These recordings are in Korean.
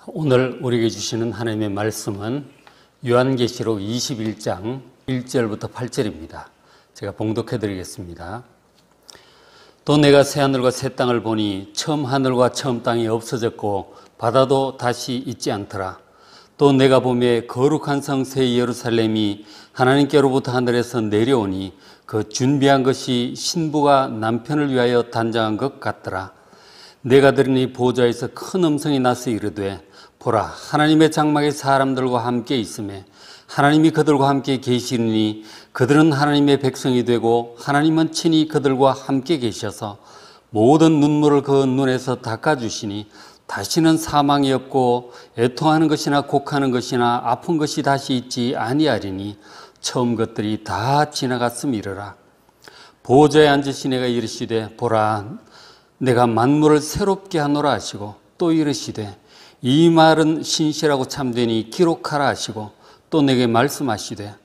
오늘 우리에게 주시는 하나님의 말씀은 요한계시록 21장 1절부터 8절입니다. 제가 봉독해 드리겠습니다. 또 내가 새하늘과 새 땅을 보니 처음 하늘과 처음 땅이 없어졌고 바다도 다시 있지 않더라. 또 내가 보매 거룩한 성 새 예루살렘이 하나님께로부터 하늘에서 내려오니 그 준비한 것이 신부가 남편을 위하여 단장한 것 같더라. 내가 들으니 보좌에서 큰 음성이 나서 이르되 보라, 하나님의 장막에 사람들과 함께 있으매 하나님이 그들과 함께 계시니 그들은 하나님의 백성이 되고 하나님은 친히 그들과 함께 계셔서 모든 눈물을 그 눈에서 닦아주시니 다시는 사망이 없고 애통하는 것이나 곡하는 것이나 아픈 것이 다시 있지 아니하리니 처음 것들이 다 지나갔음이러라. 보좌에 앉으신 이가 이르시되 보라, 내가 만물을 새롭게 하노라 하시고 또 이르시되 이 말은 신실하고 참되니 기록하라 하시고 또 내게 말씀하시되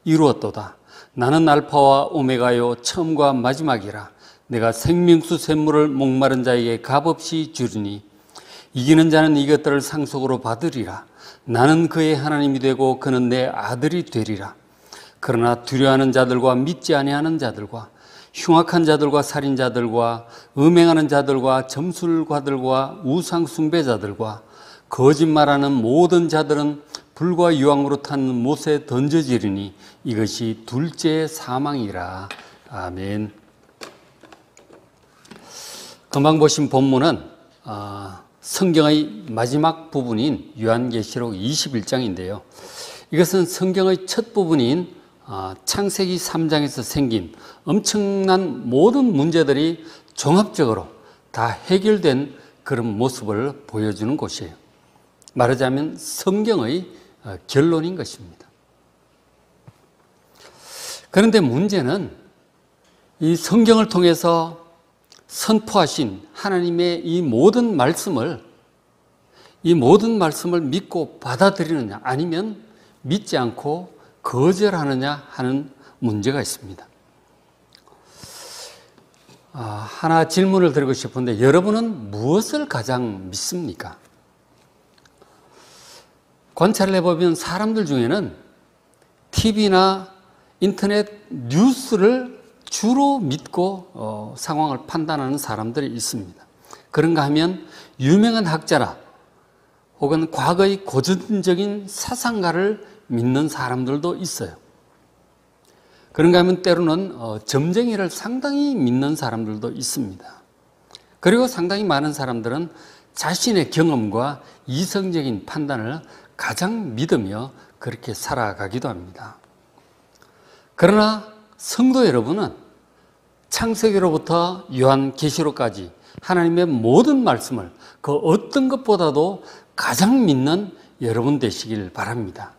이루었도다. 나는 알파와 오메가요 처음과 마지막이라. 내가 생명수 샘물을 목마른 자에게 값없이 주리니 이기는 자는 이것들을 상속으로 받으리라. 나는 그의 하나님이 되고 그는 내 아들이 되리라. 그러나 두려워하는 자들과 믿지 아니하는 자들과 흉악한 자들과 살인자들과 음행하는 자들과 점술가들과 우상 숭배자들과 거짓말하는 모든 자들은 불과 유황으로 탄 못에 던져지리니 이것이 둘째 사망이라. 아멘. 금방 보신 본문은 성경의 마지막 부분인 요한계시록 21장인데요. 이것은 성경의 첫 부분인 창세기 3장에서 생긴 엄청난 모든 문제들이 종합적으로 다 해결된 그런 모습을 보여주는 곳이에요. 말하자면 성경의 결론인 것입니다. 그런데 문제는 이 성경을 통해서 선포하신 하나님의 이 모든 말씀을 믿고 받아들이느냐 아니면 믿지 않고 거절하느냐 하는 문제가 있습니다. 하나 질문을 드리고 싶은데 여러분은 무엇을 가장 믿습니까? 관찰을 해보면 사람들 중에는 TV나 인터넷 뉴스를 주로 믿고 상황을 판단하는 사람들이 있습니다. 그런가 하면 유명한 학자라 혹은 과거의 고전적인 사상가를 믿는 사람들도 있어요. 그런가 하면 때로는 점쟁이를 상당히 믿는 사람들도 있습니다. 그리고 상당히 많은 사람들은 자신의 경험과 이성적인 판단을 가장 믿으며 그렇게 살아가기도 합니다. 그러나 성도 여러분은 창세기로부터 요한계시록까지 하나님의 모든 말씀을 그 어떤 것보다도 가장 믿는 여러분 되시길 바랍니다.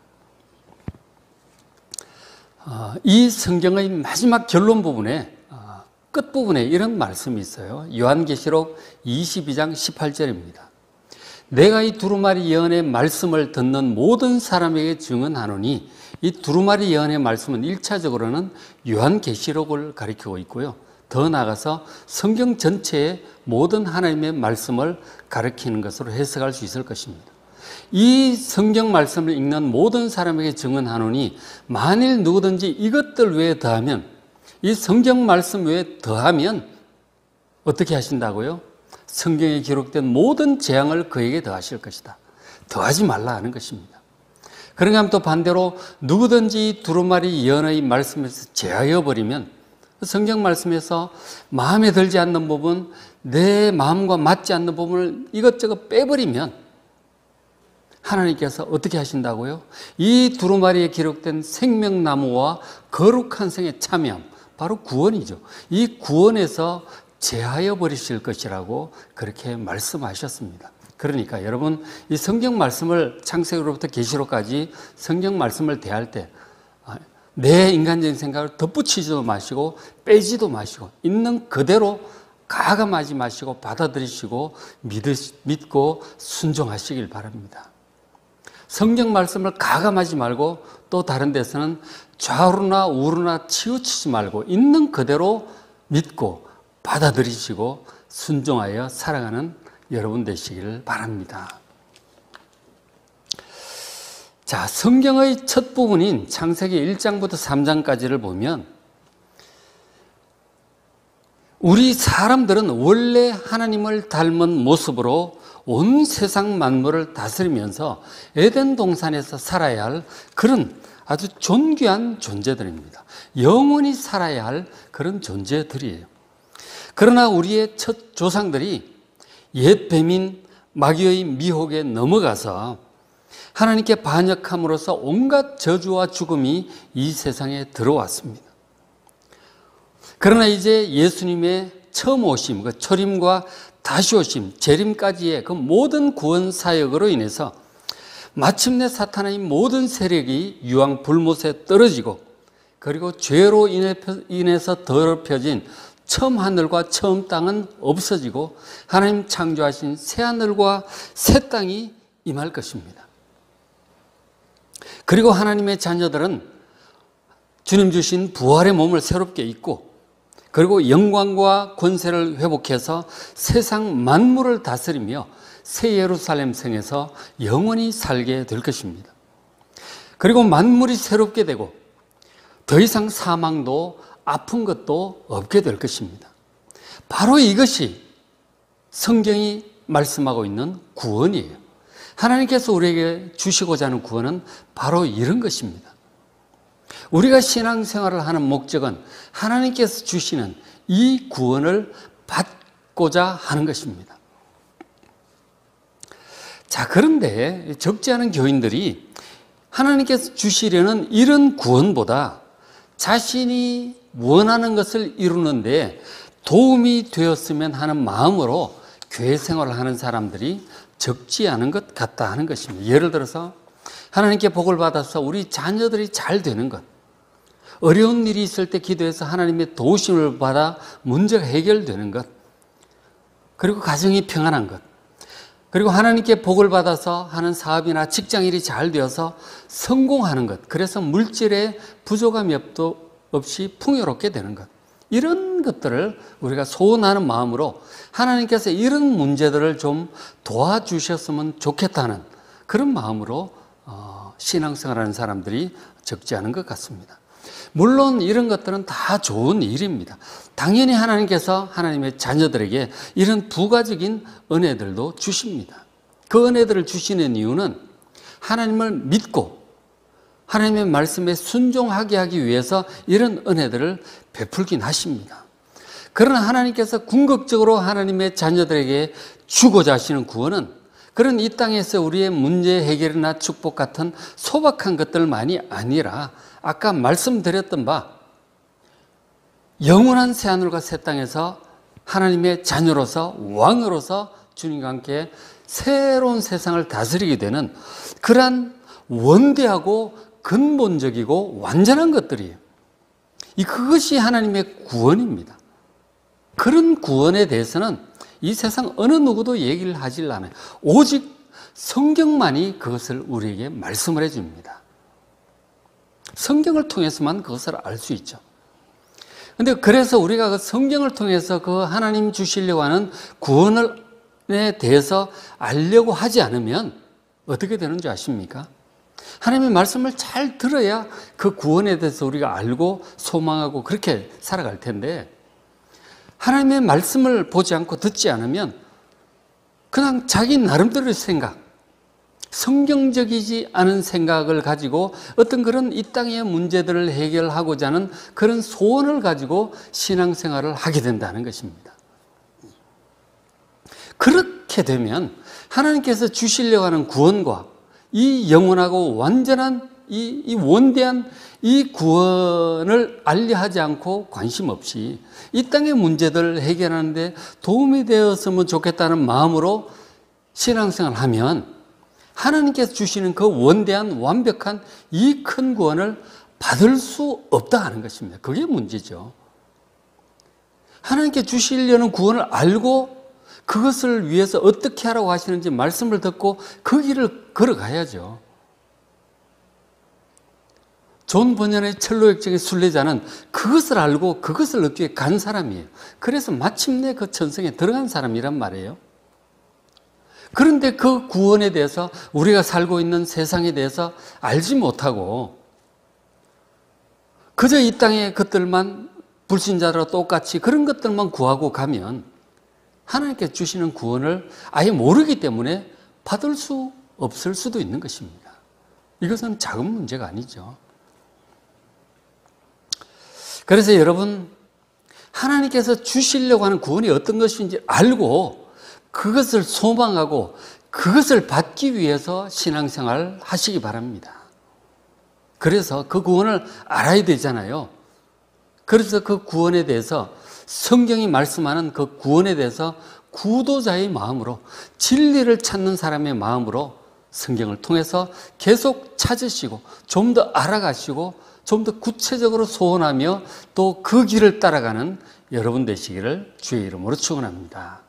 이 성경의 마지막 결론 부분에 끝부분에 이런 말씀이 있어요. 요한계시록 22장 18절입니다. 내가 이 두루마리 예언의 말씀을 듣는 모든 사람에게 증언하노니 이 두루마리 예언의 말씀은 1차적으로는 요한계시록을 가리키고 있고요. 더 나아가서 성경 전체의 모든 하나님의 말씀을 가리키는 것으로 해석할 수 있을 것입니다. 이 성경 말씀을 읽는 모든 사람에게 증언하노니 만일 누구든지 이것들 외에 더하면 이 성경 말씀 외에 더하면 어떻게 하신다고요? 성경에 기록된 모든 재앙을 그에게 더하실 것이다. 더하지 말라 하는 것입니다. 그런가 하면 또 반대로 누구든지 두루마리 예언의 말씀에서 제하여 버리면 성경 말씀에서 마음에 들지 않는 부분, 내 마음과 맞지 않는 부분을 이것저것 빼버리면 하나님께서 어떻게 하신다고요? 이 두루마리에 기록된 생명나무와 거룩한 성에 참여함, 바로 구원이죠. 이 구원에서 제하여 버리실 것이라고 그렇게 말씀하셨습니다. 그러니까 여러분 이 성경 말씀을 창세기로부터 계시록까지 성경 말씀을 대할 때 내 인간적인 생각을 덧붙이지도 마시고 빼지도 마시고 있는 그대로 가감하지 마시고 받아들이시고 믿고 순종하시길 바랍니다. 성경 말씀을 가감하지 말고 또 다른 데서는 좌우나 우로나 치우치지 말고 있는 그대로 믿고 받아들이시고 순종하여 살아가는 여러분 되시기를 바랍니다. 자, 성경의 첫 부분인 창세기 1장부터 3장까지를 보면 우리 사람들은 원래 하나님을 닮은 모습으로 온 세상 만물을 다스리면서 에덴 동산에서 살아야 할 그런 아주 존귀한 존재들입니다. 영원히 살아야 할 그런 존재들이에요. 그러나 우리의 첫 조상들이 옛 뱀인 마귀의 미혹에 넘어가서 하나님께 반역함으로써 온갖 저주와 죽음이 이 세상에 들어왔습니다. 그러나 이제 예수님의 처음 오심, 그 초림과 다시 오심, 재림까지의 그 모든 구원 사역으로 인해서 마침내 사탄의 모든 세력이 유황불못에 떨어지고 그리고 죄로 인해서 더럽혀진 처음 하늘과 처음 땅은 없어지고 하나님 창조하신 새 하늘과 새 땅이 임할 것입니다. 그리고 하나님의 자녀들은 주님 주신 부활의 몸을 새롭게 입고 그리고 영광과 권세를 회복해서 세상 만물을 다스리며 새 예루살렘 성에서 영원히 살게 될 것입니다. 그리고 만물이 새롭게 되고 더 이상 사망도 아픈 것도 없게 될 것입니다. 바로 이것이 성경이 말씀하고 있는 구원이에요. 하나님께서 우리에게 주시고자 하는 구원은 바로 이런 것입니다. 우리가 신앙생활을 하는 목적은 하나님께서 주시는 이 구원을 받고자 하는 것입니다. 자, 그런데 적지 않은 교인들이 하나님께서 주시려는 이런 구원보다 자신이 원하는 것을 이루는데 도움이 되었으면 하는 마음으로 교회 생활을 하는 사람들이 적지 않은 것 같다 하는 것입니다. 예를 들어서 하나님께 복을 받아서 우리 자녀들이 잘 되는 것, 어려운 일이 있을 때 기도해서 하나님의 도우심을 받아 문제가 해결되는 것, 그리고 가정이 평안한 것, 그리고 하나님께 복을 받아서 하는 사업이나 직장일이 잘 되어서 성공하는 것, 그래서 물질에 부족함이 없이 풍요롭게 되는 것, 이런 것들을 우리가 소원하는 마음으로 하나님께서 이런 문제들을 좀 도와주셨으면 좋겠다는 그런 마음으로 신앙생활하는 사람들이 적지 않은 것 같습니다. 물론 이런 것들은 다 좋은 일입니다. 당연히 하나님께서 하나님의 자녀들에게 이런 부가적인 은혜들도 주십니다. 그 은혜들을 주시는 이유는 하나님을 믿고 하나님의 말씀에 순종하게 하기 위해서 이런 은혜들을 베풀긴 하십니다. 그러나 하나님께서 궁극적으로 하나님의 자녀들에게 주고자 하시는 구원은 그런 이 땅에서 우리의 문제 해결이나 축복 같은 소박한 것들만이 아니라 아까 말씀드렸던 바 영원한 새하늘과 새 땅에서 하나님의 자녀로서 왕으로서 주님과 함께 새로운 세상을 다스리게 되는 그러한 원대하고 근본적이고 완전한 것들이에요. 그것이 하나님의 구원입니다. 그런 구원에 대해서는 이 세상 어느 누구도 얘기를 하질 않아요. 오직 성경만이 그것을 우리에게 말씀을 해줍니다. 성경을 통해서만 그것을 알 수 있죠. 근데 그래서 우리가 그 성경을 통해서 그 하나님 주시려고 하는 구원에 대해서 알려고 하지 않으면 어떻게 되는 줄 아십니까? 하나님의 말씀을 잘 들어야 그 구원에 대해서 우리가 알고 소망하고 그렇게 살아갈 텐데 하나님의 말씀을 보지 않고 듣지 않으면 그냥 자기 나름대로의 생각, 성경적이지 않은 생각을 가지고 어떤 그런 이 땅의 문제들을 해결하고자 하는 그런 소원을 가지고 신앙생활을 하게 된다는 것입니다. 그렇게 되면 하나님께서 주시려고 하는 구원과 이 영원하고 완전한 이 원대한 이 구원을 알려하지 않고 관심 없이 이 땅의 문제들을 해결하는데 도움이 되었으면 좋겠다는 마음으로 신앙생활을 하면 하나님께서 주시는 그 원대한 완벽한 이 큰 구원을 받을 수 없다 하는 것입니다. 그게 문제죠. 하나님께 주시려는 구원을 알고 그것을 위해서 어떻게 하라고 하시는지 말씀을 듣고 그 길을 걸어가야죠. 존 버년의 철로역정의 순례자는 그것을 알고 그것을 얻기 위해 간 사람이에요. 그래서 마침내 그 천성에 들어간 사람이란 말이에요. 그런데 그 구원에 대해서 우리가 살고 있는 세상에 대해서 알지 못하고 그저 이 땅의 것들만 불신자로 똑같이 그런 것들만 구하고 가면 하나님께 주시는 구원을 아예 모르기 때문에 받을 수 없을 수도 있는 것입니다. 이것은 작은 문제가 아니죠. 그래서 여러분, 하나님께서 주시려고 하는 구원이 어떤 것인지 알고 그것을 소망하고 그것을 받기 위해서 신앙생활을 하시기 바랍니다. 그래서 그 구원을 알아야 되잖아요. 그래서 그 구원에 대해서 성경이 말씀하는 그 구원에 대해서 구도자의 마음으로 진리를 찾는 사람의 마음으로 성경을 통해서 계속 찾으시고 좀 더 알아가시고 좀 더 구체적으로 소원하며 또 그 길을 따라가는 여러분 되시기를 주의 이름으로 축원합니다.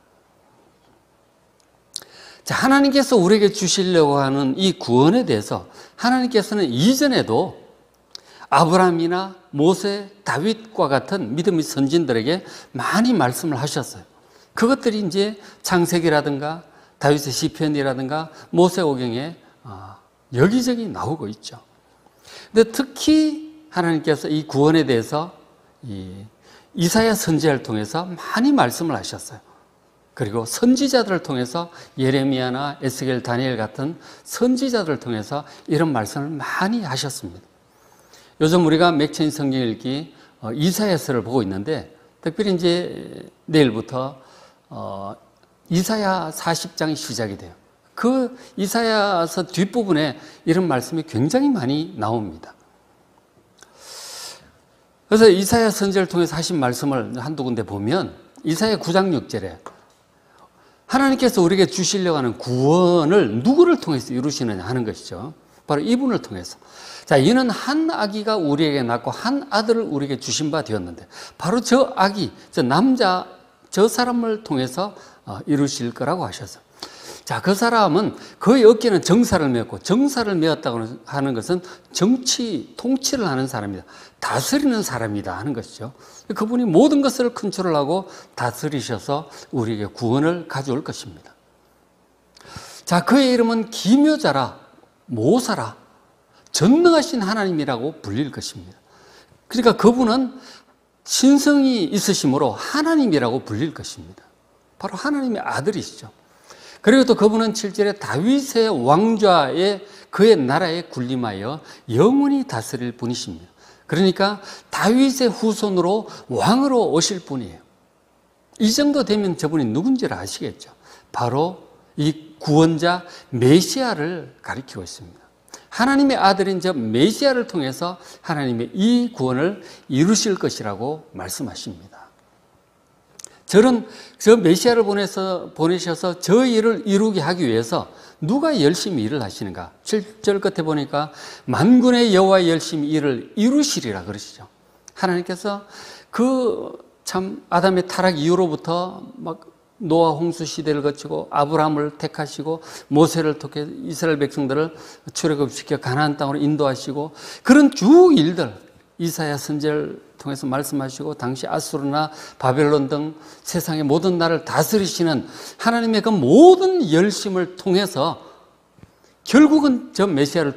자, 하나님께서 우리에게 주시려고 하는 이 구원에 대해서 하나님께서는 이전에도 아브라함이나 모세, 다윗과 같은 믿음의 선진들에게 많이 말씀을 하셨어요. 그것들이 이제 창세기라든가 다윗의 시편이라든가 모세오경에 여기저기 나오고 있죠. 근데 특히 하나님께서 이 구원에 대해서 이사야 선지자를 통해서 많이 말씀을 하셨어요. 그리고 선지자들을 통해서 예레미야나 에스겔, 다니엘 같은 선지자들을 통해서 이런 말씀을 많이 하셨습니다. 요즘 우리가 맥체인 성경 읽기 이사야서를 보고 있는데 특별히 이제 내일부터 이사야 40장이 시작이 돼요. 그 이사야서 뒷부분에 이런 말씀이 굉장히 많이 나옵니다. 그래서 이사야 선지자를 통해서 하신 말씀을 한두 군데 보면 이사야 9장 6절에 하나님께서 우리에게 주시려고 하는 구원을 누구를 통해서 이루시느냐 하는 것이죠. 바로 이분을 통해서. 자, 이는 한 아기가 우리에게 낳고 한 아들을 우리에게 주신 바 되었는데 바로 저 아기, 저 남자, 저 사람을 통해서 이루실 거라고 하셨어요. 자, 그 사람은 그의 어깨는 정사를 메었고 정사를 메었다고 하는 것은 정치, 통치를 하는 사람이다. 다스리는 사람이다 하는 것이죠. 그분이 모든 것을 컨트롤하고 다스리셔서 우리에게 구원을 가져올 것입니다. 자, 그의 이름은 기묘자라, 모사라, 전능하신 하나님이라고 불릴 것입니다. 그러니까 그분은 신성이 있으심으로 하나님이라고 불릴 것입니다. 바로 하나님의 아들이시죠. 그리고 또 그분은 7절에 다윗의 왕좌에 그의 나라에 군림하여 영원히 다스릴 분이십니다. 그러니까 다윗의 후손으로 왕으로 오실 분이에요. 이 정도 되면 저분이 누군지를 아시겠죠. 바로 이 구원자 메시아를 가리키고 있습니다. 하나님의 아들인 저 메시아를 통해서 하나님의 이 구원을 이루실 것이라고 말씀하십니다. 저 메시아를 보내셔서 저 일을 이루게 하기 위해서 누가 열심히 일을 하시는가? 7절 끝에 보니까 만군의 여호와 열심히 일을 이루시리라 그러시죠. 하나님께서 참 아담의 타락 이후로부터 막 노아 홍수 시대를 거치고 아브라함을 택하시고 모세를 통해 이스라엘 백성들을 출애굽시켜 가나안 땅으로 인도하시고 그런 주 일들 이사야 선지자를 통해서 말씀하시고 당시 아수르나 바벨론 등 세상의 모든 나라를 다스리시는 하나님의 그 모든 열심을 통해서 결국은 저 메시아를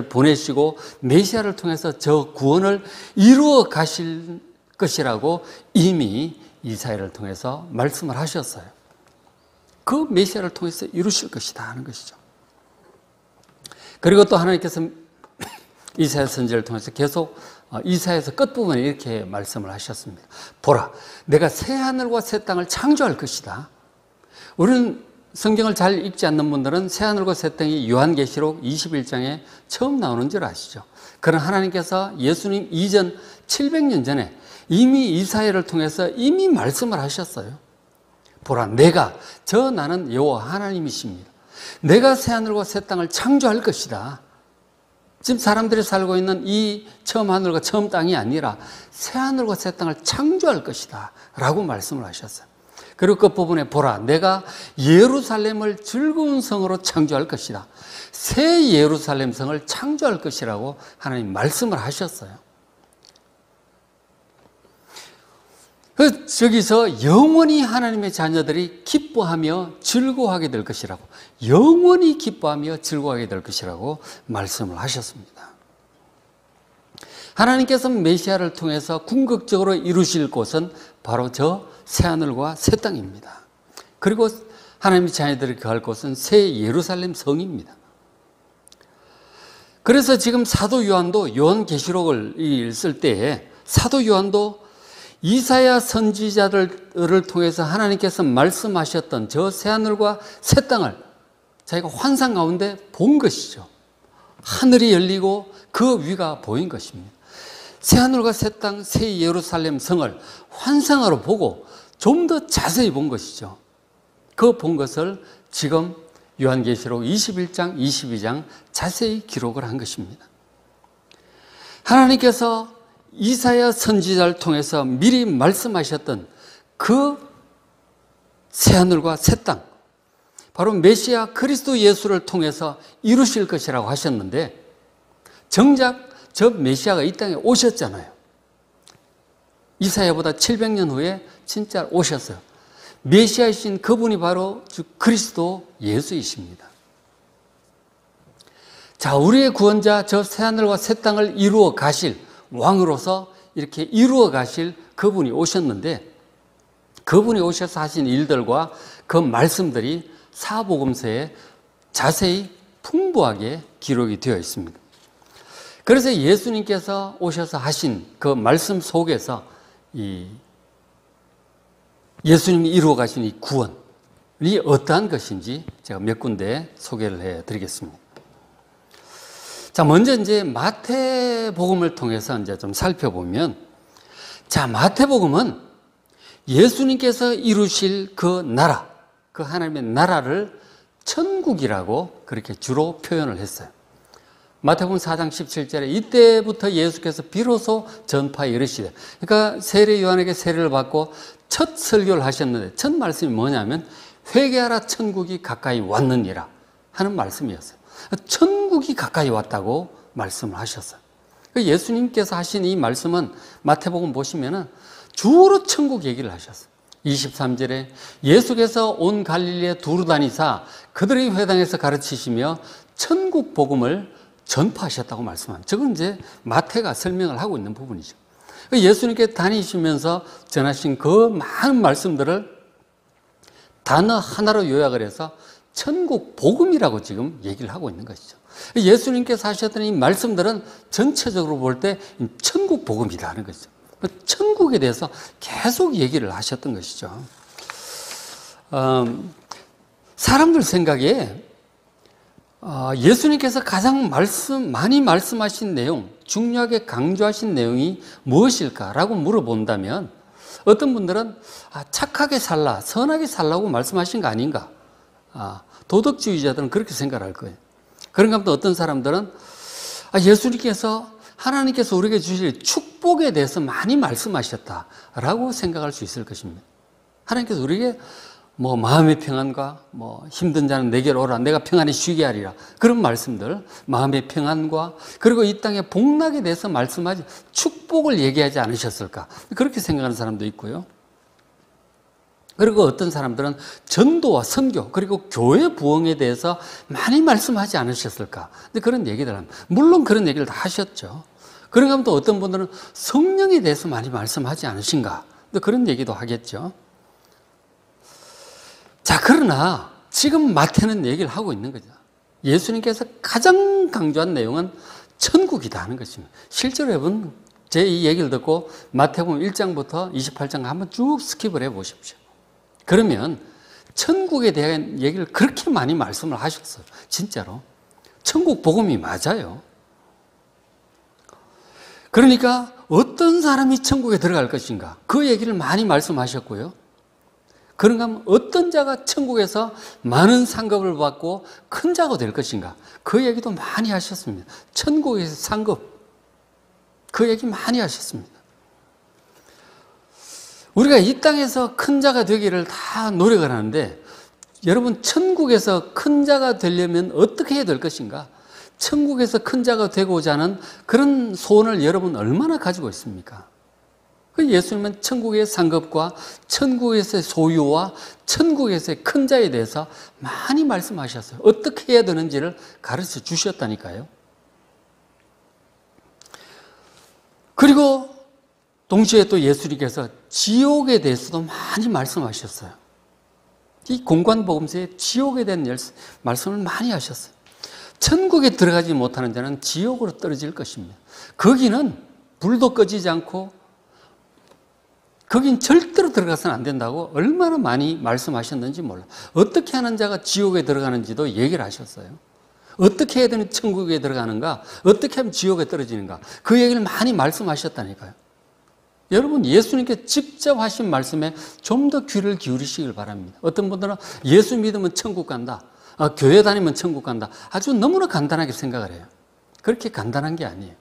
보내시고 메시아를 통해서 저 구원을 이루어 가실 것이라고 이미 이사야를 통해서 말씀을 하셨어요. 그 메시아를 통해서 이루실 것이다 하는 것이죠. 그리고 또 하나님께서 이사야 선지자를 통해서 계속 이사야서 끝부분에 이렇게 말씀을 하셨습니다. 보라, 내가 새 하늘과 새 땅을 창조할 것이다. 우리는 성경을 잘 읽지 않는 분들은 새 하늘과 새 땅이 요한계시록 21장에 처음 나오는 줄 아시죠? 그런 하나님께서 예수님 이전 700년 전에 이미 이사야를 통해서 이미 말씀을 하셨어요. 보라, 나는 여호와 하나님이십니다. 내가 새 하늘과 새 땅을 창조할 것이다. 지금 사람들이 살고 있는 이 처음 하늘과 처음 땅이 아니라 새 하늘과 새 땅을 창조할 것이다 라고 말씀을 하셨어요. 그리고 끝부분에 보라, 내가 예루살렘을 즐거운 성으로 창조할 것이다. 새 예루살렘 성을 창조할 것이라고 하나님 말씀을 하셨어요. 저기서 영원히 하나님의 자녀들이 기뻐하며 즐거워하게 될 것이라고, 영원히 기뻐하며 즐거워하게 될 것이라고 말씀을 하셨습니다. 하나님께서 메시아를 통해서 궁극적으로 이루실 곳은 바로 저 새하늘과 새 땅입니다. 그리고 하나님의 자녀들이 거할 곳은 새 예루살렘 성입니다. 그래서 지금 사도 요한도 요한계시록을 읽을 때에 사도 요한도 이사야 선지자들을 통해서 하나님께서 말씀하셨던 저 새하늘과 새 땅을 자기가 환상 가운데 본 것이죠. 하늘이 열리고 그 위가 보인 것입니다. 새하늘과 새 땅, 새 예루살렘 성을 환상으로 보고 좀 더 자세히 본 것이죠. 그 본 것을 지금 요한계시록 21장, 22장 자세히 기록을 한 것입니다. 하나님께서 이사야 선지자를 통해서 미리 말씀하셨던 그 새하늘과 새 땅, 바로 메시아 그리스도 예수를 통해서 이루실 것이라고 하셨는데, 정작 저 메시아가 이 땅에 오셨잖아요. 이사야보다 700년 후에 진짜 오셨어요. 메시아이신 그분이 바로 주 그리스도 예수이십니다. 자, 우리의 구원자 저 새하늘과 새 땅을 이루어 가실 왕으로서 이렇게 이루어 가실 그분이 오셨는데, 그분이 오셔서 하신 일들과 그 말씀들이 사복음서에 자세히 풍부하게 기록이 되어 있습니다. 그래서 예수님께서 오셔서 하신 그 말씀 속에서 예수님이 이루어 가신 이 구원이 어떠한 것인지 제가 몇 군데 소개를 해 드리겠습니다. 자, 먼저 이제 마태복음을 통해서 이제 좀 살펴보면, 자, 마태복음은 예수님께서 이루실 그 나라, 그 하나님의 나라를 천국이라고 그렇게 주로 표현을 했어요. 마태복음 4장 17절에 이때부터 예수께서 비로소 전파에 이르시되, 그러니까 세례 요한에게 세례를 받고 첫 설교를 하셨는데 첫 말씀이 뭐냐면 회개하라 천국이 가까이 왔느니라 하는 말씀이었어요. 천국이 가까이 왔다고 말씀을 하셨어요. 예수님께서 하신 이 말씀은 마태복음 보시면은 주로 천국 얘기를 하셨어요. 23절에 예수께서 온 갈릴리에 두루 다니사 그들의 회당에서 가르치시며 천국 복음을 전파하셨다고 말씀합니다. 저건 이제 마태가 설명을 하고 있는 부분이죠. 예수님께 다니시면서 전하신 그 많은 말씀들을 단어 하나로 요약을 해서 천국 복음이라고 지금 얘기를 하고 있는 것이죠. 예수님께서 하셨던 이 말씀들은 전체적으로 볼 때 천국 복음이다 하는 것이죠. 천국에 대해서 계속 얘기를 하셨던 것이죠. 사람들 생각에 예수님께서 가장 많이 말씀하신 내용, 중요하게 강조하신 내용이 무엇일까라고 물어본다면 어떤 분들은 착하게 살라, 선하게 살라고 말씀하신 거 아닌가? 도덕주의자들은 그렇게 생각할 거예요. 그런가 하면 어떤 사람들은 예수님께서 하나님께서 우리에게 주실 축복에 대해서 많이 말씀하셨다라고 생각할 수 있을 것입니다. 하나님께서 우리에게 마음의 평안과 힘든 자는 내게로 오라, 내가 평안히 쉬게 하리라, 그런 말씀들, 마음의 평안과 그리고 이 땅의 복락에 대해서 말씀하지 축복을 얘기하지 않으셨을까, 그렇게 생각하는 사람도 있고요. 그리고 어떤 사람들은 전도와 선교 그리고 교회 부흥에 대해서 많이 말씀하지 않으셨을까, 근데 그런 얘기들 합니다. 물론 그런 얘기를 다 하셨죠. 그런가 하면 또 어떤 분들은 성령에 대해서 많이 말씀하지 않으신가, 근데 그런 얘기도 하겠죠. 자, 그러나 지금 마태는 얘기를 하고 있는 거죠. 예수님께서 가장 강조한 내용은 천국이다 하는 것입니다. 실제로 여러분 제 이 얘기를 듣고 마태복음 1장부터 28장 한번 쭉 스킵을 해 보십시오. 그러면 천국에 대한 얘기를 그렇게 많이 말씀을 하셨어요. 진짜로 천국 복음이 맞아요. 그러니까 어떤 사람이 천국에 들어갈 것인가, 그 얘기를 많이 말씀하셨고요. 그런가 하면 어떤 자가 천국에서 많은 상급을 받고 큰 자가 될 것인가, 그 얘기도 많이 하셨습니다. 천국에서 상급, 그 얘기 많이 하셨습니다. 우리가 이 땅에서 큰 자가 되기를 다 노력을 하는데, 여러분 천국에서 큰 자가 되려면 어떻게 해야 될 것인가? 천국에서 큰 자가 되고자 하는 그런 소원을 여러분 얼마나 가지고 있습니까? 예수님은 천국의 상급과 천국에서의 소유와 천국에서의 큰 자에 대해서 많이 말씀하셨어요. 어떻게 해야 되는지를 가르쳐 주셨다니까요. 그리고 동시에 또 예수님께서 지옥에 대해서도 많이 말씀하셨어요. 이 공관복음서에 지옥에 대한 말씀을 많이 하셨어요. 천국에 들어가지 못하는 자는 지옥으로 떨어질 것입니다. 거기는 불도 꺼지지 않고 거긴 절대로 들어가서는 안 된다고 얼마나 많이 말씀하셨는지 몰라요. 어떻게 하는 자가 지옥에 들어가는지도 얘기를 하셨어요. 어떻게 해야 되는 천국에 들어가는가, 어떻게 하면 지옥에 떨어지는가, 그 얘기를 많이 말씀하셨다니까요. 여러분, 예수님께 직접 하신 말씀에 좀 더 귀를 기울이시길 바랍니다. 어떤 분들은 예수 믿으면 천국 간다, 교회 다니면 천국 간다, 아주 너무나 간단하게 생각을 해요. 그렇게 간단한 게 아니에요.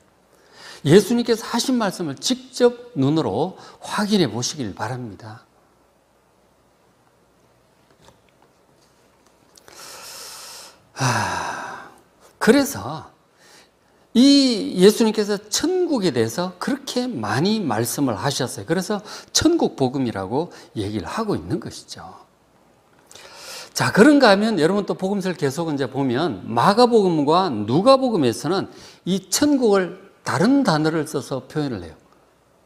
예수님께서 하신 말씀을 직접 눈으로 확인해 보시길 바랍니다. 그래서 이 예수님께서 천국에 대해서 그렇게 많이 말씀을 하셨어요. 그래서 천국 복음이라고 얘기를 하고 있는 것이죠. 자, 그런가 하면 여러분 또 복음서를 계속 이제 보면 마가복음과 누가복음에서는 이 천국을 다른 단어를 써서 표현을 해요.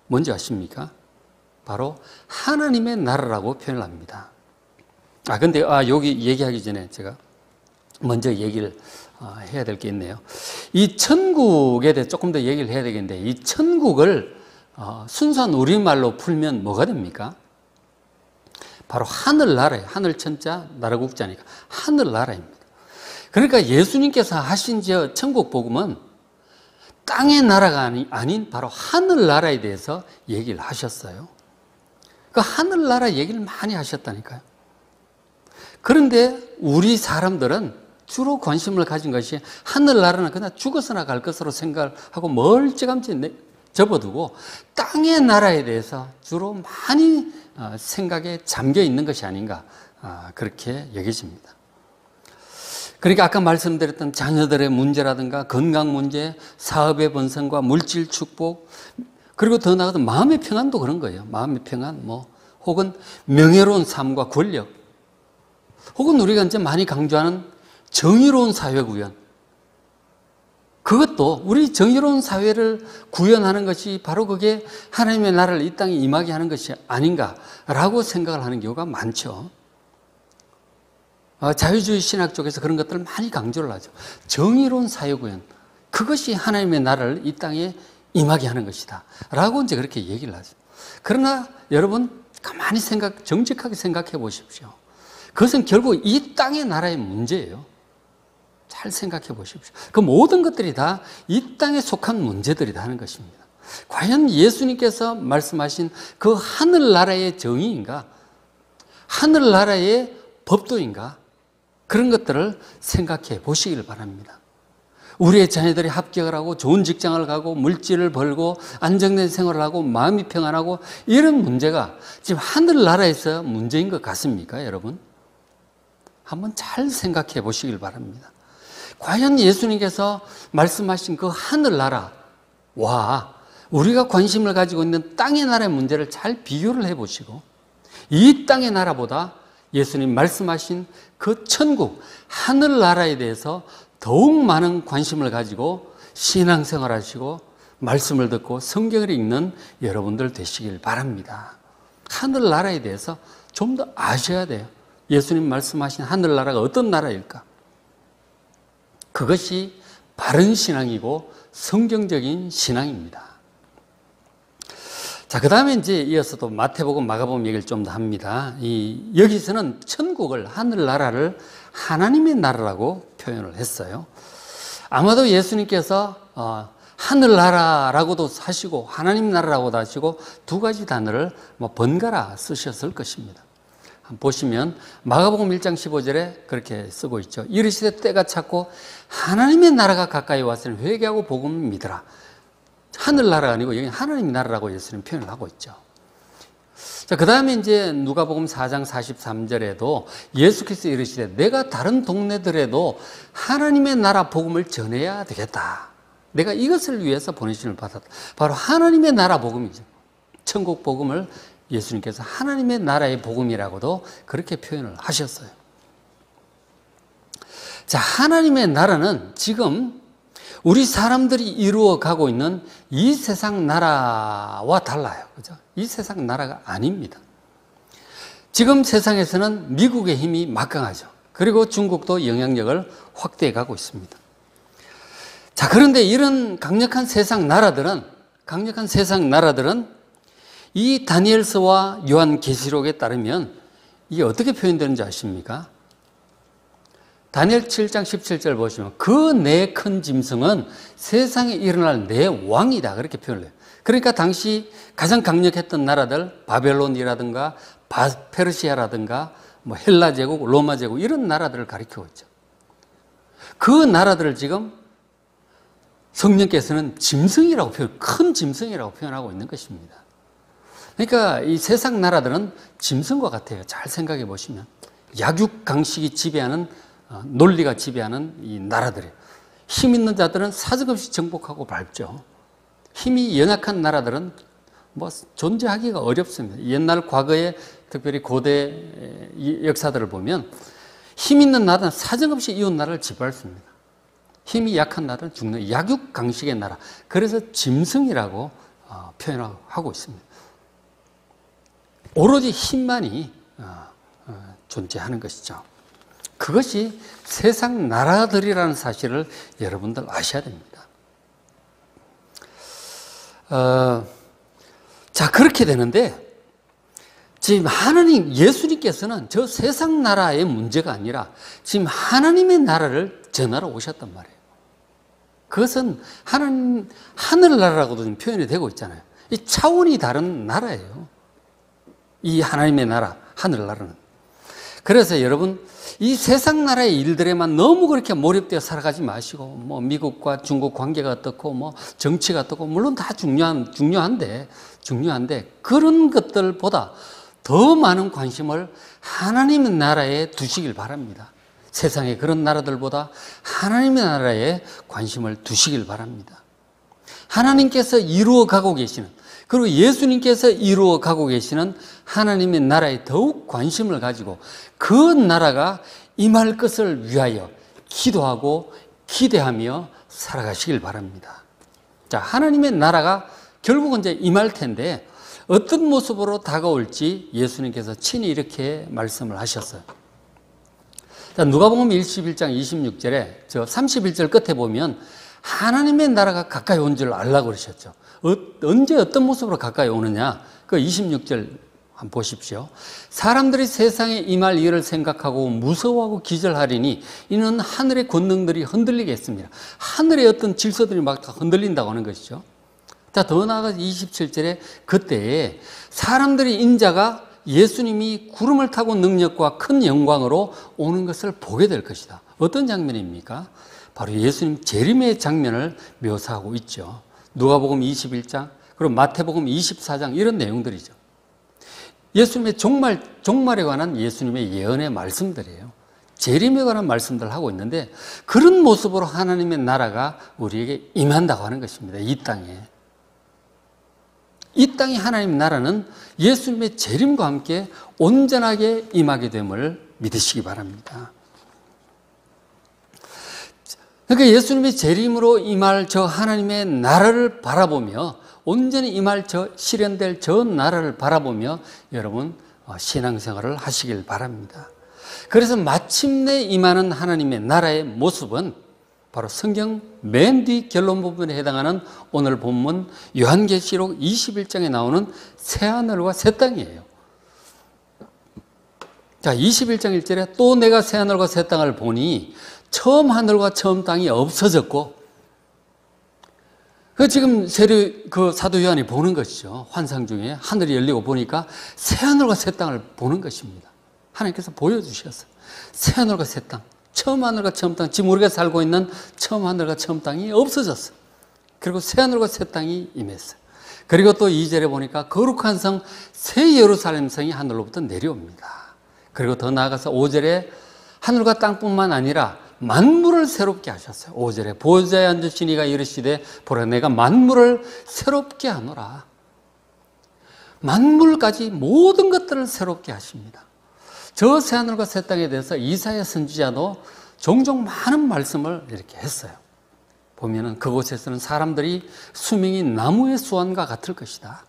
뭔지 아십니까? 바로 하나님의 나라라고 표현을 합니다. 근데 여기 얘기하기 전에 제가 먼저 얘기를 해야 될 게 있네요. 이 천국에 대해 조금 더 얘기를 해야 되겠는데, 이 천국을 순수한 우리말로 풀면 뭐가 됩니까? 바로 하늘나라예요. 하늘천자, 나라국자니까 하늘나라입니다. 그러니까 예수님께서 하신 천국 복음은 땅의 나라가 아닌 바로 하늘나라에 대해서 얘기를 하셨어요. 그 하늘나라 얘기를 많이 하셨다니까요. 그런데 우리 사람들은 주로 관심을 가진 것이 하늘나라는 그냥 죽어서나 갈 것으로 생각하고 멀찌감치 접어두고 땅의 나라에 대해서 주로 많이 생각에 잠겨 있는 것이 아닌가, 그렇게 여겨집니다. 그러니까 아까 말씀드렸던 자녀들의 문제라든가 건강 문제, 사업의 번성과 물질 축복, 그리고 더 나아가서 마음의 평안도 그런 거예요. 마음의 평안, 혹은 명예로운 삶과 권력, 혹은 우리가 이제 많이 강조하는 정의로운 사회 구현. 그것도 우리 정의로운 사회를 구현하는 것이 바로 그게 하나님의 나라를 이 땅에 임하게 하는 것이 아닌가라고 생각을 하는 경우가 많죠. 자유주의 신학 쪽에서 그런 것들을 많이 강조를 하죠. 정의로운 사회 구현. 그것이 하나님의 나라를 이 땅에 임하게 하는 것이다. 라고 이제 그렇게 얘기를 하죠. 그러나 여러분 가만히 정직하게 생각해 보십시오. 그것은 결국 이 땅의 나라의 문제예요. 잘 생각해 보십시오. 그 모든 것들이 다 이 땅에 속한 문제들이다 하는 것입니다. 과연 예수님께서 말씀하신 그 하늘나라의 정의인가? 하늘나라의 법도인가? 그런 것들을 생각해 보시길 바랍니다. 우리의 자녀들이 합격을 하고 좋은 직장을 가고 물질을 벌고 안정된 생활을 하고 마음이 평안하고 이런 문제가 지금 하늘나라에서 문제인 것 같습니까, 여러분? 한번 잘 생각해 보시길 바랍니다. 과연 예수님께서 말씀하신 그 하늘나라와 우리가 관심을 가지고 있는 땅의 나라의 문제를 잘 비교를 해보시고 이 땅의 나라보다 예수님 말씀하신 그 천국, 하늘나라에 대해서 더욱 많은 관심을 가지고 신앙생활 하시고 말씀을 듣고 성경을 읽는 여러분들 되시길 바랍니다. 하늘나라에 대해서 좀 더 아셔야 돼요. 예수님 말씀하신 하늘나라가 어떤 나라일까? 그것이 바른 신앙이고 성경적인 신앙입니다. 자, 그 다음에 이제 이어서 또 마태복음, 마가복음 얘기를 좀 더 합니다. 여기서는 천국을, 하늘나라를 하나님의 나라라고 표현을 했어요. 아마도 예수님께서 하늘나라라고도 하시고 하나님 나라라고도 하시고 두 가지 단어를 번갈아 쓰셨을 것입니다. 보시면 마가복음 1장 15절에 그렇게 쓰고 있죠. 이르시되 때가 찼고 하나님의 나라가 가까이 왔으니 회개하고 복음을 믿으라. 하늘나라가 아니고 여기 하나님 나라라고 예수님 표현을 하고 있죠. 자, 그 다음에 이제 누가복음 4장 43절에도 예수께서 이르시되 내가 다른 동네들에도 하나님의 나라 복음을 전해야 되겠다. 내가 이것을 위해서 보내심을 받았다. 바로 하나님의 나라 복음이죠. 천국 복음을 예수님께서 하나님의 나라의 복음이라고도 그렇게 표현을 하셨어요. 자, 하나님의 나라는 지금 우리 사람들이 이루어가고 있는 이 세상 나라와 달라요. 그죠? 이 세상 나라가 아닙니다. 지금 세상에서는 미국의 힘이 막강하죠. 그리고 중국도 영향력을 확대해 가고 있습니다. 자, 그런데 이런 강력한 세상 나라들은 이 다니엘서와 요한계시록에 따르면 이게 어떻게 표현되는지 아십니까? 다니엘 7장 17절 보시면 그 내 큰 짐승은 세상에 일어날 내 왕이다, 그렇게 표현을 해요. 그러니까 당시 가장 강력했던 나라들, 바벨론이라든가 페르시아라든가 뭐 헬라 제국, 로마 제국 이런 나라들을 가리키고 있죠. 그 나라들을 지금 성령께서는 짐승이라고 큰 짐승이라고 표현하고 있는 것입니다. 그러니까 이 세상 나라들은 짐승과 같아요. 잘 생각해 보시면 약육강식이 지배하는 논리가 지배하는 이 나라들이에요. 힘 있는 자들은 사정없이 정복하고 밟죠. 힘이 연약한 나라들은 뭐 존재하기가 어렵습니다. 옛날 과거에 특별히 고대 역사들을 보면 힘 있는 나라는 사정없이 이웃 나라를 짓밟습니다. 힘이 약한 나라는 죽는 약육강식의 나라. 그래서 짐승이라고 표현하고 있습니다. 오로지 힘만이 존재하는 것이죠. 그것이 세상 나라들이라는 사실을 여러분들 아셔야 됩니다. 자, 그렇게 되는데 지금 예수님께서는 저 세상 나라의 문제가 아니라 지금 하나님의 나라를 전하러 오셨단 말이에요. 그것은 하늘나라라고도 지금 표현이 되고 있잖아요. 이 차원이 다른 나라예요. 이 하나님의 나라, 하늘나라는. 그래서 여러분, 이 세상 나라의 일들에만 너무 그렇게 몰입되어 살아가지 마시고, 뭐 미국과 중국 관계가 어떻고, 뭐 정치가 어떻고, 물론 다 중요한데 그런 것들보다 더 많은 관심을 하나님의 나라에 두시길 바랍니다. 세상의 그런 나라들보다 하나님의 나라에 관심을 두시길 바랍니다. 하나님께서 이루어가고 계시는, 그리고 예수님께서 이루어가고 계시는 하나님의 나라에 더욱 관심을 가지고 그 나라가 임할 것을 위하여 기도하고 기대하며 살아가시길 바랍니다. 자, 하나님의 나라가 결국은 이제 임할 텐데 어떤 모습으로 다가올지 예수님께서 친히 이렇게 말씀을 하셨어요. 자, 누가복음 21장 26절에 저 31절 끝에 보면 하나님의 나라가 가까이 온 줄 알라고 그러셨죠. 언제 어떤 모습으로 가까이 오느냐? 그 26절 한번 보십시오. 사람들이 세상에 임할 일을 생각하고 무서워하고 기절하리니 이는 하늘의 권능들이 흔들리겠습니다. 하늘의 어떤 질서들이 막 다 흔들린다고 하는 것이죠. 자, 더 나아가 27절에 그때에 사람들이 인자가 예수님이 구름을 타고 능력과 큰 영광으로 오는 것을 보게 될 것이다. 어떤 장면입니까? 바로 예수님 재림의 장면을 묘사하고 있죠. 누가복음 21장, 그리고 마태복음 24장 이런 내용들이죠. 예수님의 종말에 관한 예수님의 예언의 말씀들이에요. 재림에 관한 말씀들을 하고 있는데 그런 모습으로 하나님의 나라가 우리에게 임한다고 하는 것입니다. 이 땅에. 이 땅의 하나님 나라는 예수님의 재림과 함께 온전하게 임하게 됨을 믿으시기 바랍니다. 그러니까 예수님의 재림으로 임할 저 하나님의 나라를 바라보며 온전히 임할 실현될 저 나라를 바라보며 여러분 신앙생활을 하시길 바랍니다. 그래서 마침내 임하는 하나님의 나라의 모습은 바로 성경 맨 뒤 결론 부분에 해당하는 오늘 본문 요한계시록 21장에 나오는 새하늘과 새 땅이에요. 자, 21장 1절에 또 내가 새하늘과 새 땅을 보니 처음 하늘과 처음 땅이 없어졌고, 지금 사도 요한이 보는 것이죠. 환상 중에 하늘이 열리고 보니까 새하늘과 새 땅을 보는 것입니다. 하나님께서 보여주셨어요. 새하늘과 새 땅. 처음 하늘과 처음 땅, 지금 우리가 살고 있는 처음 하늘과 처음 땅이 없어졌어요. 그리고 새 하늘과 새 땅이 임했어요. 그리고 또 2절에 보니까 거룩한 성, 새 예루살렘 성이 하늘로부터 내려옵니다. 그리고 더 나아가서 5절에 하늘과 땅뿐만 아니라 만물을 새롭게 하셨어요. 5절에 보좌에 앉으신 이가 이르시되 보라 내가 만물을 새롭게 하노라. 만물까지 모든 것들을 새롭게 하십니다. 저 새하늘과 새 땅에 대해서 이사야 선지자도 종종 많은 말씀을 이렇게 했어요. 보면은 그곳에서는 사람들이 수명이 나무의 수완과 같을 것이다.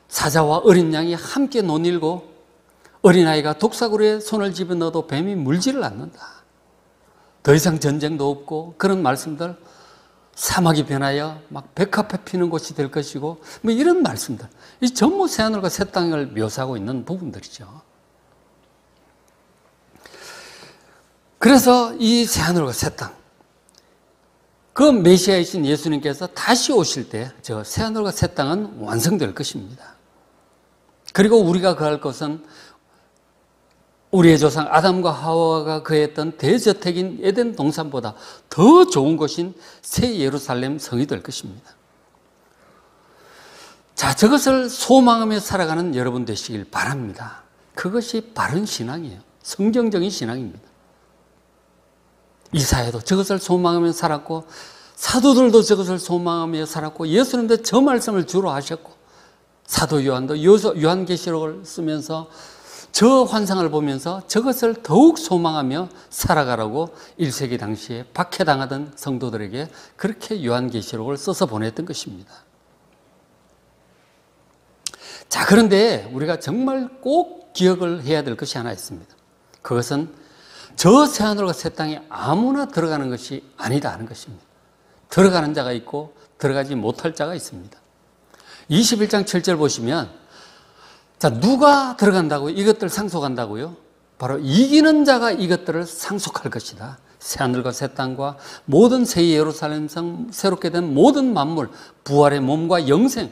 사자와 어린 양이 함께 논일고 어린아이가 독사구리에 손을 집어넣어도 뱀이 물지를 않는다. 더 이상 전쟁도 없고 그런 말씀들, 사막이 변하여 막 백합화 피는 곳이 될 것이고 뭐 이런 말씀들, 이 전부 새하늘과 새 땅을 묘사하고 있는 부분들이죠. 그래서 이 새하늘과 새 땅, 그 메시아이신 예수님께서 다시 오실 때 저 새하늘과 새 땅은 완성될 것입니다. 그리고 우리가 거할 것은 우리의 조상 아담과 하와가 거했던 대저택인 에덴 동산보다 더 좋은 곳인 새 예루살렘 성이 될 것입니다. 자, 저것을 소망하며 살아가는 여러분 되시길 바랍니다. 그것이 바른 신앙이에요. 성경적인 신앙입니다. 이사야도 저것을 소망하며 살았고 사도들도 저것을 소망하며 살았고 예수님도 저 말씀을 주로 하셨고 사도 요한도 요한계시록을 쓰면서 저 환상을 보면서 저것을 더욱 소망하며 살아가라고 1세기 당시에 박해당하던 성도들에게 그렇게 요한계시록을 써서 보냈던 것입니다. 자, 그런데 우리가 정말 꼭 기억을 해야 될 것이 하나 있습니다. 그것은 저 새하늘과 새 땅에 아무나 들어가는 것이 아니다 하는 것입니다. 들어가는 자가 있고 들어가지 못할 자가 있습니다. 21장 7절 보시면, 자, 누가 들어간다고요? 이것들 상속한다고요? 바로 이기는 자가 이것들을 상속할 것이다. 새하늘과 새 땅과 모든 새 예루살렘 성, 새롭게 된 모든 만물, 부활의 몸과 영생,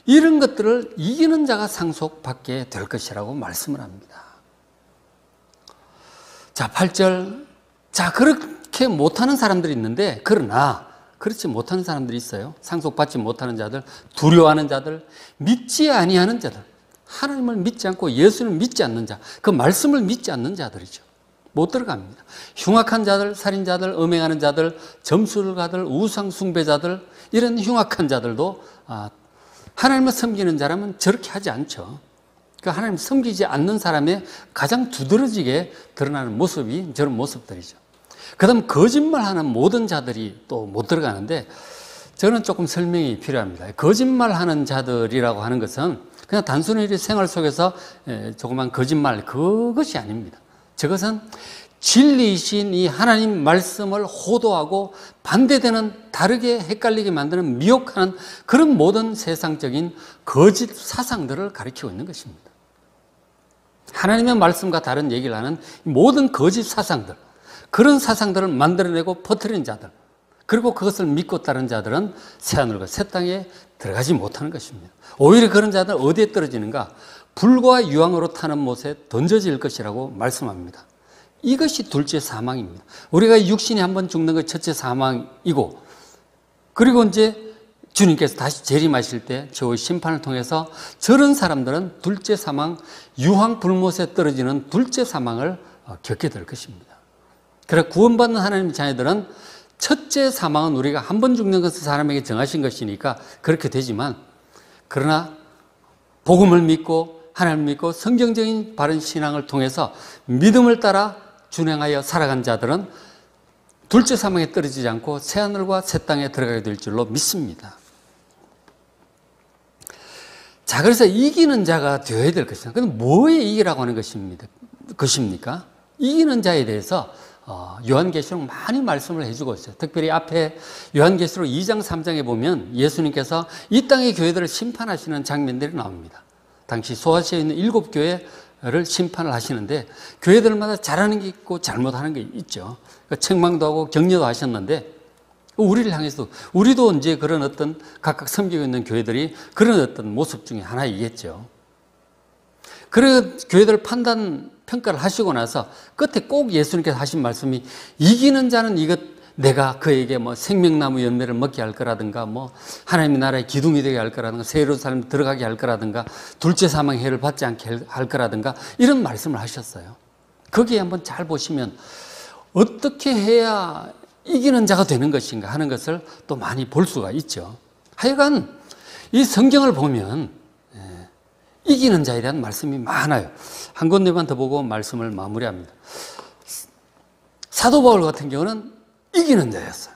이런 것들을 이기는 자가 상속받게 될 것이라고 말씀을 합니다. 자, 8절. 자, 그렇게 못하는 사람들이 있는데, 그러나 그렇지 못하는 사람들이 있어요. 상속받지 못하는 자들, 두려워하는 자들, 믿지 아니하는 자들, 하나님을 믿지 않고 예수를 믿지 않는 자, 그 말씀을 믿지 않는 자들이죠. 못 들어갑니다. 흉악한 자들, 살인자들, 음행하는 자들, 점술가들, 우상 숭배자들, 이런 흉악한 자들도 하나님을 섬기는 자라면 저렇게 하지 않죠. 그 하나님 섬기지 않는 사람의 가장 두드러지게 드러나는 모습이 저런 모습들이죠. 그 다음 거짓말하는 모든 자들이 또 못 들어가는데, 저는 조금 설명이 필요합니다. 거짓말하는 자들이라고 하는 것은 그냥 단순히 생활 속에서 조그만 거짓말, 그것이 아닙니다. 저것은 진리이신 이 하나님 말씀을 호도하고 반대되는, 다르게 헷갈리게 만드는, 미혹하는 그런 모든 세상적인 거짓 사상들을 가리키고 있는 것입니다. 하나님의 말씀과 다른 얘기를 하는 모든 거짓 사상들, 그런 사상들을 만들어내고 퍼뜨리는 자들, 그리고 그것을 믿고 따른 자들은 새하늘과 새 땅에 들어가지 못하는 것입니다. 오히려 그런 자들은 어디에 떨어지는가? 불과 유황으로 타는 못에 던져질 것이라고 말씀합니다. 이것이 둘째 사망입니다. 우리가 육신이 한번 죽는 것 첫째 사망이고, 그리고 이제 주님께서 다시 재림하실 때 저 심판을 통해서 저런 사람들은 둘째 사망, 유황 불못에 떨어지는 둘째 사망을 겪게 될 것입니다. 그래서 구원받는 하나님의 자녀들은 첫째 사망은 우리가 한 번 죽는 것을 사람에게 정하신 것이니까 그렇게 되지만, 그러나 복음을 믿고 하나님을 믿고 성경적인 바른 신앙을 통해서 믿음을 따라 준행하여 살아간 자들은 둘째 사망에 떨어지지 않고 새하늘과 새 땅에 들어가게 될 줄로 믿습니다. 자, 그래서 이기는 자가 되어야 될 것이다. 그럼 뭐에 이기라고 하는 것입니까? 이기는 자에 대해서 요한계시록 많이 말씀을 해주고 있어요. 특별히 앞에 요한계시록 2장 3장에 보면 예수님께서 이 땅의 교회들을 심판하시는 장면들이 나옵니다. 당시 소아시아에 있는 7교회를 심판을 하시는데 교회들마다 잘하는 게 있고 잘못하는 게 있죠. 그러니까 책망도 하고 격려도 하셨는데, 우리를 향해서도, 우리도 이제 그런 어떤 각각 섬기고 있는 교회들이 그런 어떤 모습 중에 하나이겠죠. 그런 교회들 평가를 하시고 나서 끝에 꼭 예수님께서 하신 말씀이, 이기는 자는 이것, 내가 그에게 뭐 생명나무 열매를 먹게 할 거라든가, 뭐 하나님의 나라의 기둥이 되게 할 거라든가, 새 예루살렘 들어가게 할 거라든가, 둘째 사망 해를 받지 않게 할 거라든가, 이런 말씀을 하셨어요. 거기에 한번 잘 보시면 어떻게 해야 이기는 자가 되는 것인가 하는 것을 또 많이 볼 수가 있죠. 하여간 이 성경을 보면 이기는 자에 대한 말씀이 많아요. 한 군데만 더 보고 말씀을 마무리합니다. 사도 바울 같은 경우는 이기는 자였어요.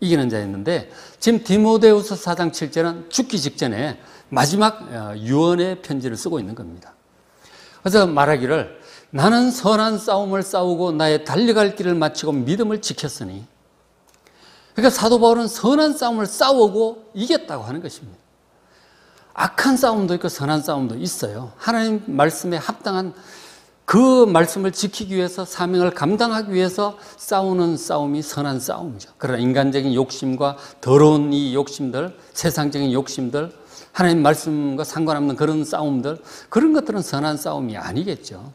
이기는 자였는데 지금 디모데후서 4장 7절은 죽기 직전에 마지막 유언의 편지를 쓰고 있는 겁니다. 그래서 말하기를 나는 선한 싸움을 싸우고 나의 달려갈 길을 마치고 믿음을 지켰으니, 그러니까 사도 바울은 선한 싸움을 싸우고 이겼다고 하는 것입니다. 악한 싸움도 있고 선한 싸움도 있어요. 하나님 말씀에 합당한 그 말씀을 지키기 위해서, 사명을 감당하기 위해서 싸우는 싸움이 선한 싸움이죠. 그러나 인간적인 욕심과 더러운 이 욕심들, 세상적인 욕심들, 하나님 말씀과 상관없는 그런 싸움들, 그런 것들은 선한 싸움이 아니겠죠.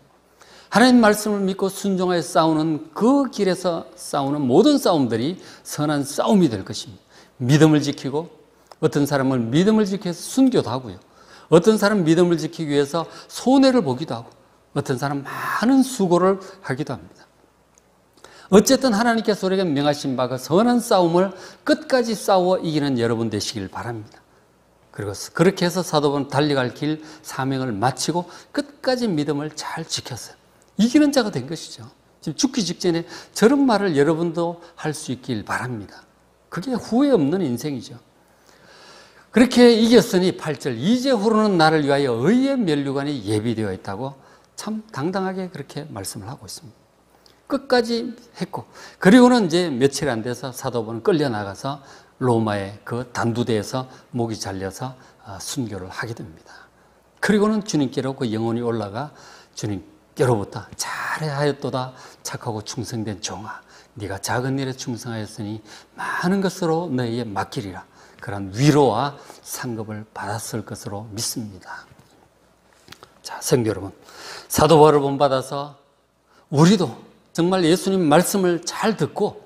하나님 말씀을 믿고 순종하여 싸우는 그 길에서 싸우는 모든 싸움들이 선한 싸움이 될 것입니다. 믿음을 지키고, 어떤 사람은 믿음을 지키기 위해서 순교도 하고요. 어떤 사람은 믿음을 지키기 위해서 손해를 보기도 하고, 어떤 사람은 많은 수고를 하기도 합니다. 어쨌든 하나님께서 우리에게 명하신 바가 선한 싸움을 끝까지 싸워 이기는 여러분 되시길 바랍니다. 그리고 그렇게 해서 사도 바울은 달려갈 길 사명을 마치고 끝까지 믿음을 잘 지켰어요. 이기는 자가 된 것이죠. 지금 죽기 직전에 저런 말을 여러분도 할 수 있길 바랍니다. 그게 후회 없는 인생이죠. 그렇게 이겼으니 8절 이제후로는 나를 위하여 의의 면류관이 예비되어 있다고 참 당당하게 그렇게 말씀을 하고 있습니다. 끝까지 했고, 그리고는 이제 며칠 안 돼서 사도 바울은 끌려나가서 로마의 그 단두대에서 목이 잘려서 순교를 하게 됩니다. 그리고는 주님께로 그 영혼이 올라가 주님께로부터 잘하였도다 착하고 충성된 종아, 네가 작은 일에 충성하였으니 많은 것으로 너희에 맡기리라, 그런 위로와 상급을 받았을 것으로 믿습니다. 자, 성도 여러분, 사도 바울을 본받아서 우리도 정말 예수님 말씀을 잘 듣고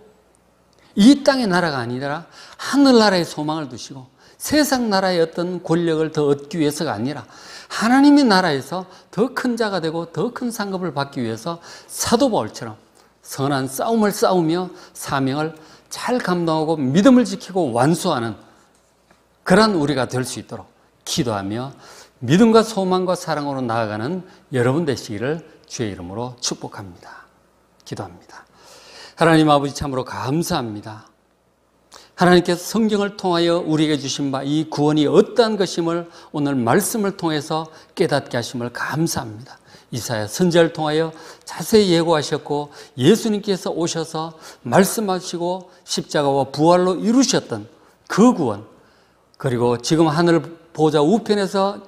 이 땅의 나라가 아니라 하늘나라의 소망을 두시고 세상 나라의 어떤 권력을 더 얻기 위해서가 아니라 하나님의 나라에서 더 큰 자가 되고 더 큰 상급을 받기 위해서 사도 바울처럼 선한 싸움을 싸우며 사명을 잘 감당하고 믿음을 지키고 완수하는 그러한 우리가 될 수 있도록 기도하며 믿음과 소망과 사랑으로 나아가는 여러분 되시기를 주의 이름으로 축복합니다. 기도합니다. 하나님 아버지, 참으로 감사합니다. 하나님께서 성경을 통하여 우리에게 주신 바 이 구원이 어떠한 것임을 오늘 말씀을 통해서 깨닫게 하심을 감사합니다. 이사야 선지자를 통하여 자세히 예고하셨고 예수님께서 오셔서 말씀하시고 십자가와 부활로 이루셨던 그 구원, 그리고 지금 하늘 보좌 우편에서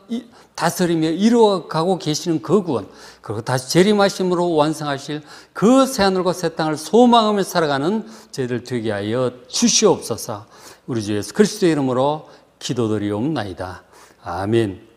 다스리며 이루어가고 계시는 그 구원, 그리고 다시 재림하심으로 완성하실 그 새하늘과 새 땅을 소망하며 살아가는 저희들 되게 하여 주시옵소서. 우리 주 예수 그리스도의 이름으로 기도드리옵나이다. 아멘.